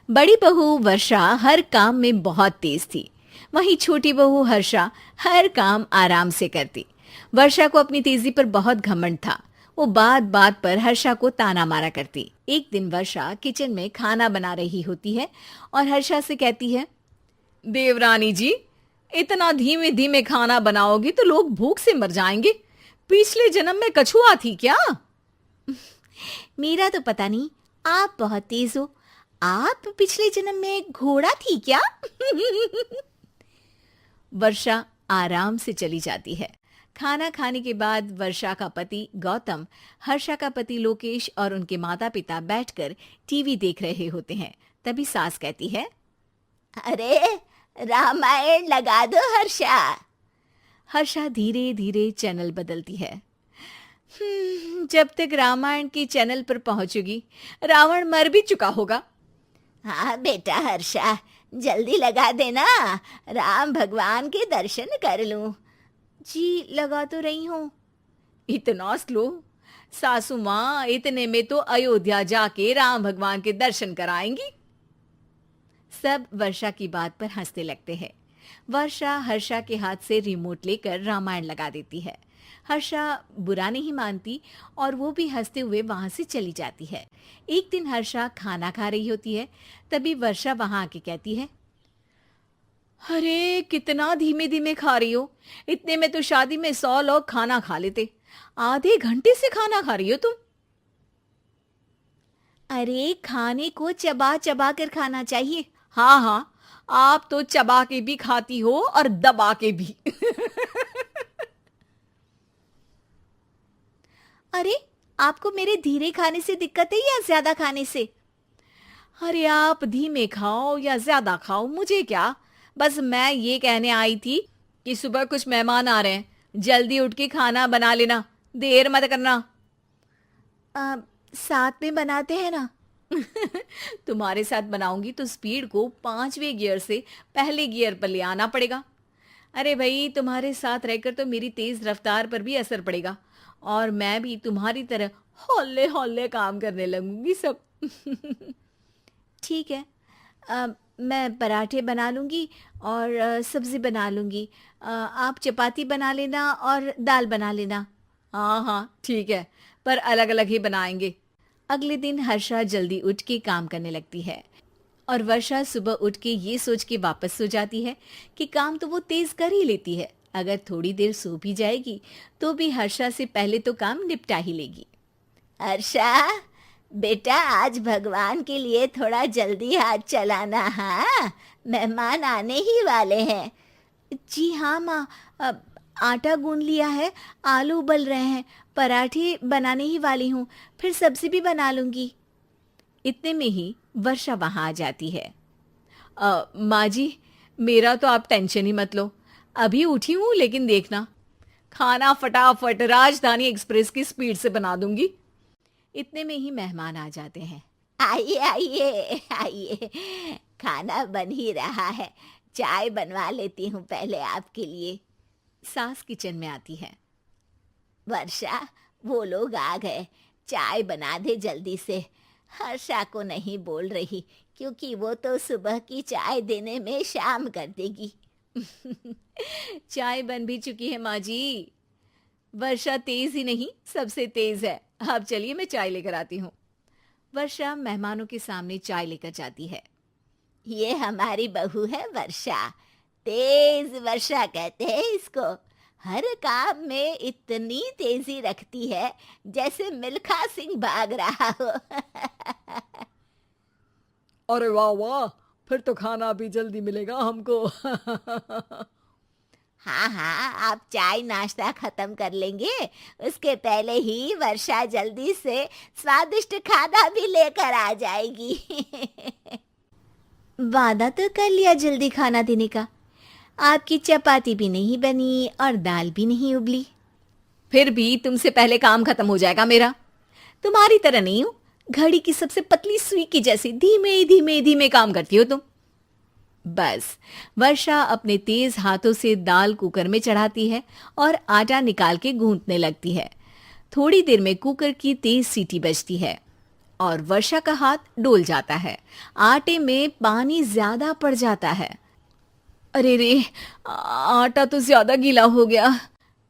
बड़ी बहू वर्षा हर काम में बहुत तेज थी। वहीं छोटी बहू हर्षा हर काम आराम से करती। वर्षा को अपनी तेजी पर बहुत घमंड था। वो बात बात पर हर्षा को ताना मारा करती। एक दिन वर्षा किचन में खाना बना रही होती है और हर्षा से कहती है, देवरानी जी, इतना धीमे धीमे खाना बनाओगी तो लोग भूख से मर जाएंगे। पिछले जन्म में कछुआ थी क्या? मेरा तो पता नहीं, आप बहुत तेज हो। आप पिछले जन्म में घोड़ा थी क्या? वर्षा आराम से चली जाती है। खाना खाने के बाद वर्षा का पति गौतम, हर्षा का पति लोकेश और उनके माता पिता बैठकर टीवी देख रहे होते हैं। तभी सास कहती है, अरे रामायण लगा दो हर्षा। हर्षा धीरे धीरे चैनल बदलती है। जब तक रामायण के चैनल पर पहुंचेगी रावण मर भी चुका होगा। हाँ बेटा हर्षा, जल्दी लगा देना, राम भगवान के दर्शन कर लूं। जी लगा तो रही हूँ। इतना स्लो? सासू माँ इतने में तो अयोध्या जाके राम भगवान के दर्शन कराएंगी। सब वर्षा की बात पर हंसने लगते हैं। वर्षा हर्षा के हाथ से रिमोट लेकर रामायण लगा देती है। हर्षा बुरा नहीं मानती और वो भी हंसते हुए वहां से चली जाती है। एक दिन हर्षा खाना खा रही होती है। तभी वर्षा वहां आके कहती है, अरे कितना धीमे धीमे खा रही हो। इतने में तो शादी में 100 लोग खाना खा लेते। आधे घंटे से खाना खा रही हो तुम। अरे खाने को चबा चबा कर खाना चाहिए। हाँ हाँ, आप तो चबा के भी खाती हो और दबा के भी। अरे आपको मेरे धीरे खाने से दिक्कत है या ज्यादा खाने से? अरे आप धीमे खाओ या ज्यादा खाओ मुझे क्या। बस मैं ये कहने आई थी कि सुबह कुछ मेहमान आ रहे हैं, जल्दी उठ के खाना बना लेना, देर मत करना। साथ में बनाते हैं ना। तुम्हारे साथ बनाऊंगी तो स्पीड को 5वें गियर से पहले गियर पर ले आना पड़ेगा। अरे भाई, तुम्हारे साथ रहकर तो मेरी तेज रफ्तार पर भी असर पड़ेगा और मैं भी तुम्हारी तरह हौले हौले काम करने लगूंगी सब। ठीक है, मैं पराठे बना लूंगी और सब्जी बना लूंगी। आप चपाती बना लेना और दाल बना लेना। हाँ हाँ ठीक है, पर अलग अलग ही बनाएंगे। अगले दिन हर्षा जल्दी उठ के काम करने लगती है और वर्षा सुबह उठ के ये सोच के वापस सो जाती है कि काम तो वो तेज कर ही लेती है। अगर थोड़ी देर सो भी जाएगी तो भी हर्षा से पहले तो काम निपटा ही लेगी। हर्षा बेटा, आज भगवान के लिए थोड़ा जल्दी हाथ चलाना। हाँ, मेहमान आने ही वाले हैं। जी हाँ माँ, आटा गूंद लिया है, आलू उबल रहे हैं, पराठे बनाने ही वाली हूँ, फिर सब्जी भी बना लूंगी। इतने में ही वर्षा वहां आ जाती है। माँ जी, मेरा तो आप टेंशन ही मत लो, अभी उठी हूँ, लेकिन देखना खाना फटाफट राजधानी एक्सप्रेस की स्पीड से बना दूंगी। इतने में ही मेहमान आ जाते हैं। आइए आइए आइए, खाना बन ही रहा है, चाय बनवा लेती हूँ पहले आपके लिए। सास किचन में आती है। वर्षा, वो लोग आ गए, चाय बना दे जल्दी से। हर्षा को नहीं बोल रही क्योंकि वो तो सुबह की चाय देने में शाम कर देगी। चाय बन भी चुकी है माँ जी। वर्षा तेज ही नहीं, सबसे तेज है। अब चलिए मैं चाय लेकर आती हूँ। वर्षा मेहमानों के सामने चाय लेकर जाती है। ये हमारी बहू है वर्षा, तेज वर्षा कहते हैं इसको। हर काम में इतनी तेजी रखती है जैसे मिल्खा सिंह भाग रहा हो। अरे वाह वाह, फिर तो खाना भी जल्दी मिलेगा हमको। हाँ हाँ, आप चाय नाश्ता खत्म कर लेंगे, उसके पहले ही वर्षा जल्दी से स्वादिष्ट खाना भी लेकर आ जाएगी। वादा तो कर लिया जल्दी खाना देने का। आपकी चपाती भी नहीं बनी और दाल भी नहीं उबली। फिर भी तुमसे पहले काम खत्म हो जाएगा मेरा। तुम्हारी तरह नहीं हूं, घड़ी की सबसे पतली सुई की जैसी धीमे धीमे धीमे काम करती हो तुम। बस वर्षा अपने तेज हाथों से दाल कुकर में चढ़ाती है और आटा निकाल के गूंथने लगती है। थोड़ी देर में कुकर की तेज सीटी बजती है और वर्षा का हाथ डोल जाता है। आटे में पानी ज्यादा पड़ जाता है। अरे रे, आटा तो ज्यादा गीला हो गया।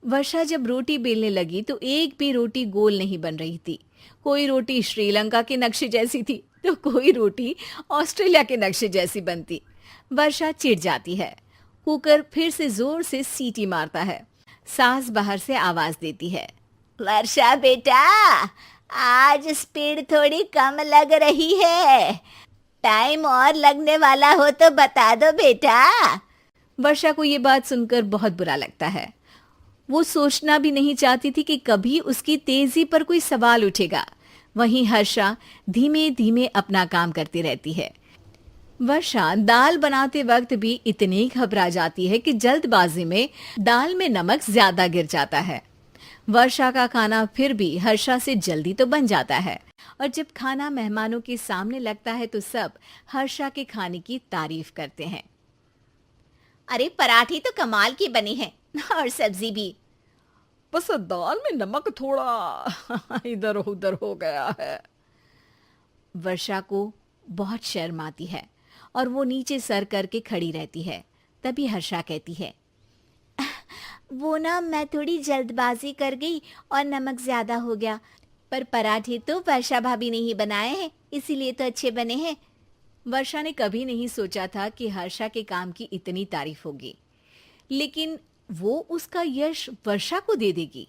वर्षा जब रोटी बेलने लगी तो एक भी रोटी गोल नहीं बन रही थी। कोई रोटी श्रीलंका के नक्शे जैसी थी तो कोई रोटी ऑस्ट्रेलिया के नक्शे जैसी बनती। वर्षा चिढ़ जाती है। कुकर फिर से जोर से सीटी मारता है। सास बाहर से आवाज देती है। वर्षा बेटा, आज स्पीड थोड़ी कम लग रही है। टाइम और लगने वाला हो तो बता दो बेटा। वर्षा को ये बात सुनकर बहुत बुरा लगता है। वो सोचना भी नहीं चाहती थी कि कभी उसकी तेजी पर कोई सवाल उठेगा। वहीं हर्षा धीमे धीमे अपना काम करती रहती है। वर्षा दाल बनाते वक्त भी इतनी घबरा जाती है कि जल्दबाजी में दाल में नमक ज्यादा गिर जाता है। वर्षा का खाना फिर भी हर्षा से जल्दी तो बन जाता है और जब खाना मेहमानों के सामने लगता है तो सब हर्षा के खाने की तारीफ करते हैं। अरे पराठी तो कमाल की बनी है और सब्जी भी। बस दाल में नमक थोड़ा इधर उधर हो गया है। वर्षा को बहुत शर्म आती है और वो नीचे सर करके खड़ी रहती है। तभी हर्षा कहती है, वो ना मैं थोड़ी जल्दबाजी कर गई और नमक ज्यादा हो गया, पर पराठे तो वर्षा भाभी ने ही बनाए हैं, इसीलिए तो अच्छे बने हैं। वर्षा ने कभी नहीं सोचा था कि हर्षा के काम की इतनी तारीफ होगी, लेकिन वो उसका यश वर्षा को दे देगी।